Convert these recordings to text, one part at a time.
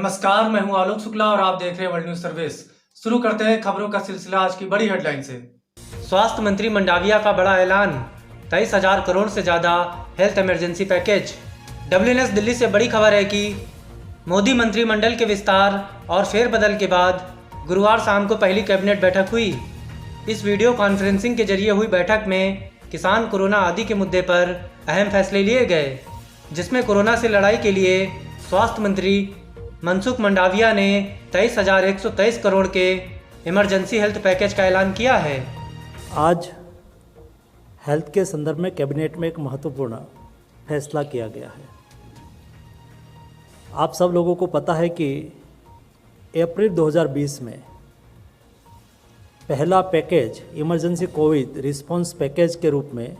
नमस्कार, मैं हूं आलोक शुक्ला और आप देख रहे हैं वर्ल्ड न्यूज सर्विस। शुरू करते हैं खबरों का सिलसिला आज की बड़ी हेडलाइन से। स्वास्थ्य मंत्री मंडाविया का बड़ा ऐलान, 23,000 करोड़ से ज्यादा health emergency package. WNS Delhi से बड़ी खबर है कि मोदी मंत्रिमंडल के विस्तार और फेरबदल के बाद गुरुवार शाम को पहली कैबिनेट बैठक हुई। इस वीडियो कॉन्फ्रेंसिंग के जरिए हुई बैठक में किसान, कोरोना आदि के मुद्दे पर अहम फैसले लिए गए, जिसमें कोरोना से लड़ाई के लिए स्वास्थ्य मंत्री मनसुख मंडाविया ने 23,123 करोड़ के इमरजेंसी हेल्थ पैकेज का ऐलान किया है। आज हेल्थ के संदर्भ में कैबिनेट में एक महत्वपूर्ण फैसला किया गया है। आप सब लोगों को पता है कि अप्रैल 2020 में पहला package emergency Covid response package के रूप में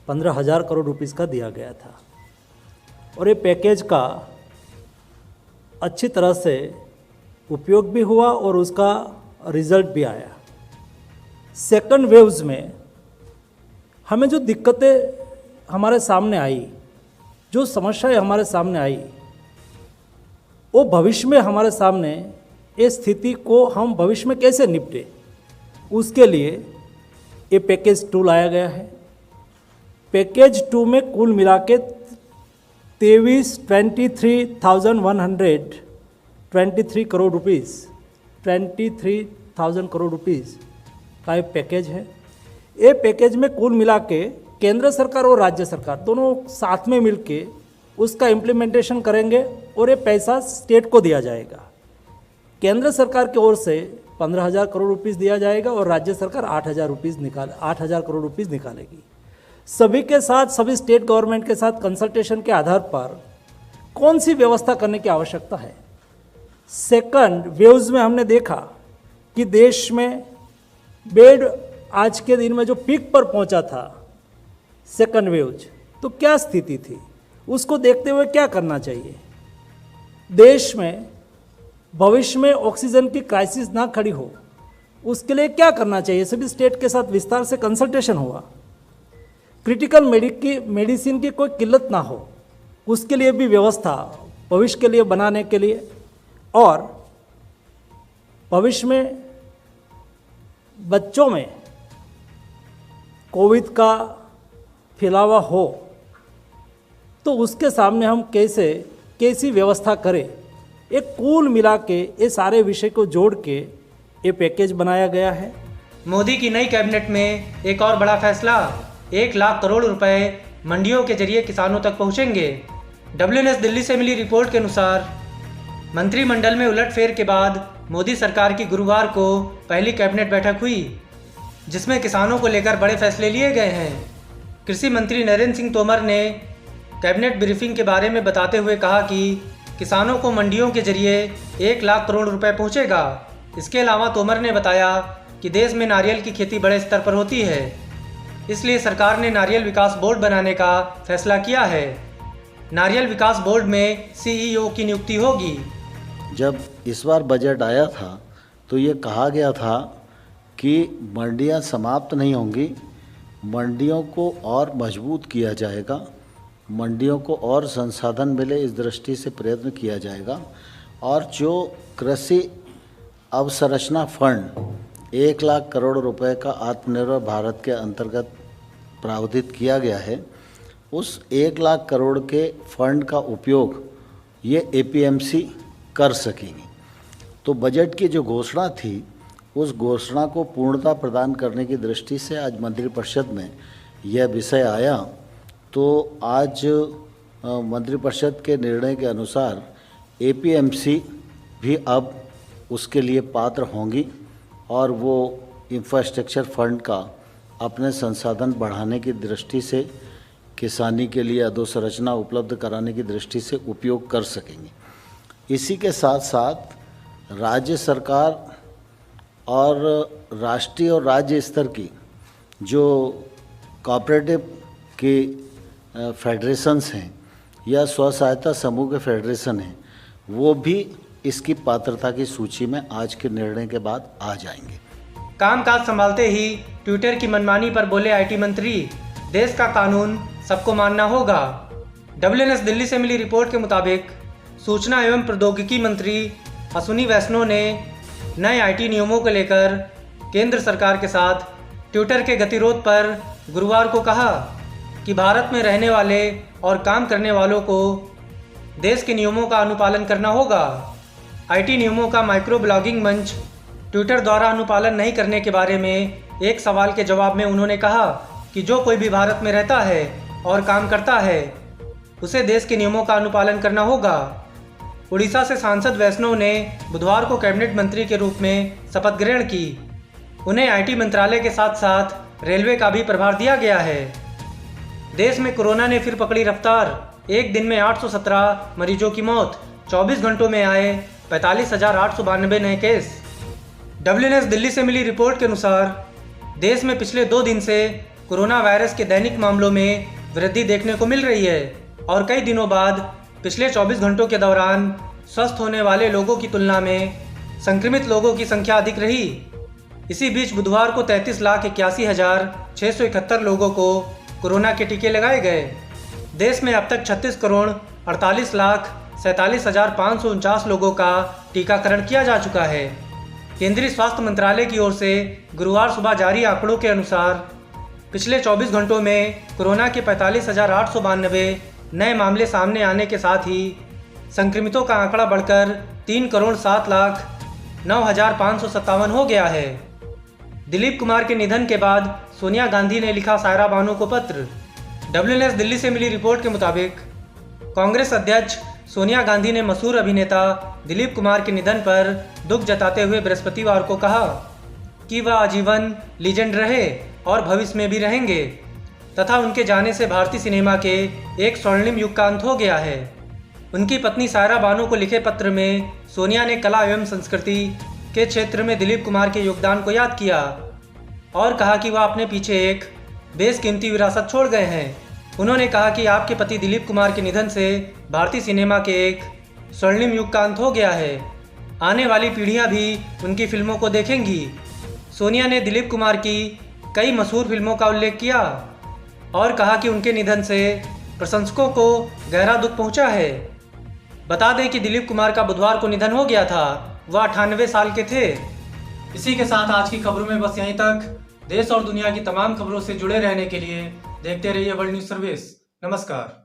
15,000 करोड़ रुपीस का दिया गया था और ये पैकेज का अच्छी तरह से उपयोग भी हुआ और उसका रिजल्ट भी आया। सेकंड वेव्स में हमें जो दिक्कतें हमारे सामने आई, जो समस्याएं हमारे सामने आई, वो भविष्य में हमारे सामने इस स्थिति को हम भविष्य में कैसे निपटे, उसके लिए ये पैकेज 2 लाया गया है। पैकेज 2 में कुल मिला के 23,123 करोड़ रुपीस 23,000 करोड़ रुपीस का एक पैकेज है। ये पैकेज में कुल मिला के केंद्र सरकार और राज्य सरकार दोनों साथ में मिलके उसका इम्प्लीमेंटेशन करेंगे और ये पैसा स्टेट को दिया जाएगा। केंद्र सरकार की ओर से 15,000 करोड़ रुपीस दिया जाएगा और राज्य सरकार 8,000 करोड़ रुपीस निकालेगी। सभी के साथ, सभी स्टेट गवर्नमेंट के साथ कंसल्टेशन के आधार पर कौन सी व्यवस्था करने की आवश्यकता है। सेकंड वेव्स में हमने देखा कि देश में बेड आज के दिन में जो पीक पर पहुंचा था सेकंड वेव्स, तो क्या स्थिति थी, उसको देखते हुए क्या करना चाहिए। देश में भविष्य में ऑक्सीजन की क्राइसिस ना खड़ी हो, उसके लिए क्या करना चाहिए। सभी स्टेट के साथ विस्तार से कंसल्टेशन हुआ। क्रिटिकल मेडिसिन की कोई किल्लत ना हो, उसके लिए भी व्यवस्था भविष्य के लिए बनाने के लिए, और भविष्य में बच्चों में कोविड का फैलावा हो तो उसके सामने हम कैसी व्यवस्था करें। एक कुल मिला के ये सारे विषय को जोड़ के ये पैकेज बनाया गया है। मोदी की नई कैबिनेट में एक और बड़ा फैसला, 1 लाख करोड़ रुपए मंडियों के जरिए किसानों तक पहुंचेंगे। WNS दिल्ली से मिली रिपोर्ट के अनुसार मंत्रिमंडल में उलटफेर के बाद मोदी सरकार की गुरुवार को पहली कैबिनेट बैठक हुई, जिसमें किसानों को लेकर बड़े फैसले लिए गए हैं। कृषि मंत्री नरेंद्र सिंह तोमर ने कैबिनेट ब्रीफिंग के बारे में बताते हुए कहा कि किसानों को मंडियों के जरिए 1 लाख करोड़ रुपए पहुंचेगा। इसके अलावा तोमर ने बताया कि देश में नारियल की खेती बड़े स्तर पर होती है, इसलिए सरकार ने नारियल विकास बोर्ड बनाने का फैसला किया है। नारियल विकास बोर्ड में CEO की नियुक्ति होगी। जब इस बार बजट आया था तो ये कहा गया था कि मंडियां समाप्त नहीं होंगी, मंडियों को और मजबूत किया जाएगा, मंडियों को और संसाधन मिले इस दृष्टि से प्रयत्न किया जाएगा, और जो कृषि अवसंरचना फंड 1 लाख करोड़ रुपए का आत्मनिर्भर भारत के अंतर्गत प्रावधान किया गया है, उस 1 लाख करोड़ के फंड का उपयोग ये APMC कर सकेंगी। तो बजट की जो घोषणा थी, उस घोषणा को पूर्णता प्रदान करने की दृष्टि से आज मंत्रिपरिषद में यह विषय आया। तो आज मंत्रिपरिषद के निर्णय के अनुसार APMC भी अब उसके लिए पात्र होंगी और वो इंफ्रास्ट्रक्चर फंड का अपने संसाधन बढ़ाने की दृष्टि से, किसानी के लिए अधोसंरचना उपलब्ध कराने की दृष्टि से उपयोग कर सकेंगे। इसी के साथ साथ राज्य सरकार और राष्ट्रीय और राज्य स्तर की जो कोऑपरेटिव की फेडरेशंस हैं या स्व सहायता समूह के फेडरेशन हैं, वो भी इसकी पात्रता की सूची में आज के निर्णय के बाद आ जाएंगे। कामकाज संभालते ही ट्विटर की मनमानी पर बोले IT मंत्री, देश का कानून सबको मानना होगा। WNS दिल्ली से मिली रिपोर्ट के मुताबिक सूचना एवं प्रौद्योगिकी मंत्री अश्विनी वैष्णव ने नए आईटी नियमों को लेकर केंद्र सरकार के साथ ट्विटर के गतिरोध पर गुरुवार को कहा कि भारत में रहने वाले और काम करने वालों को देश के नियमों का अनुपालन करना होगा। आईटी नियमों का माइक्रो ब्लॉगिंग मंच ट्विटर द्वारा अनुपालन नहीं करने के बारे में एक सवाल के जवाब में उन्होंने कहा कि जो कोई भी भारत में रहता है और काम करता है उसे देश के नियमों का अनुपालन करना होगा। उड़ीसा से सांसद वैष्णव ने बुधवार को कैबिनेट मंत्री के रूप में शपथ ग्रहण की। उन्हें आईटी मंत्रालय के साथ साथ रेलवे का भी प्रभार दिया गया है। देश में कोरोना ने फिर पकड़ी रफ्तार। एक दिन में 817 मरीजों की मौत, 24 घंटों में आए 45,892 नए केस। WNS दिल्ली से मिली रिपोर्ट के अनुसार देश में पिछले 2 दिन से कोरोना वायरस के दैनिक मामलों में वृद्धि देखने को मिल रही है और कई दिनों बाद पिछले 24 घंटों के दौरान स्वस्थ होने वाले लोगों की तुलना में संक्रमित लोगों की संख्या अधिक रही। इसी बीच बुधवार को 33,81,671 लोगों को कोरोना के टीके लगाए गए। देश में अब तक 36,48,47,549 लोगों का टीकाकरण किया जा चुका है। केंद्रीय स्वास्थ्य मंत्रालय की ओर से गुरुवार सुबह जारी आंकड़ों के अनुसार पिछले 24 घंटों में कोरोना के 45,892 नए मामले सामने आने के साथ ही संक्रमितों का आंकड़ा बढ़कर 3,07,09,557 हो गया है। दिलीप कुमार के निधन के बाद सोनिया गांधी ने लिखा सायरा बानो को पत्र। WNS दिल्ली से मिली रिपोर्ट के मुताबिक कांग्रेस अध्यक्ष सोनिया गांधी ने मशहूर अभिनेता दिलीप कुमार के निधन पर दुख जताते हुए बृहस्पतिवार को कहा कि वह आजीवन लीजेंड रहे और भविष्य में भी रहेंगे तथा उनके जाने से भारतीय सिनेमा के एक स्वर्णिम युग का अंत हो गया है। उनकी पत्नी सायरा बानो को लिखे पत्र में सोनिया ने कला एवं संस्कृति के क्षेत्र में दिलीप कुमार के योगदान को याद किया और कहा कि वह अपने पीछे एक बेशकीमती विरासत छोड़ गए हैं। उन्होंने कहा कि आपके पति दिलीप कुमार के निधन से भारतीय सिनेमा के एक स्वर्णिम युग का अंत हो गया है। आने वाली पीढ़ियां भी उनकी फिल्मों को देखेंगी। सोनिया ने दिलीप कुमार की कई मशहूर फिल्मों का उल्लेख किया और कहा कि उनके निधन से प्रशंसकों को गहरा दुख पहुंचा है। बता दें कि दिलीप कुमार का बुधवार को निधन हो गया था। वह 98 साल के थे। इसी के साथ आज की खबरों में बस यहीं तक। देश और दुनिया की तमाम खबरों से जुड़े रहने के लिए देखते रहिए वर्ल्ड न्यूज़ सर्विस। नमस्कार।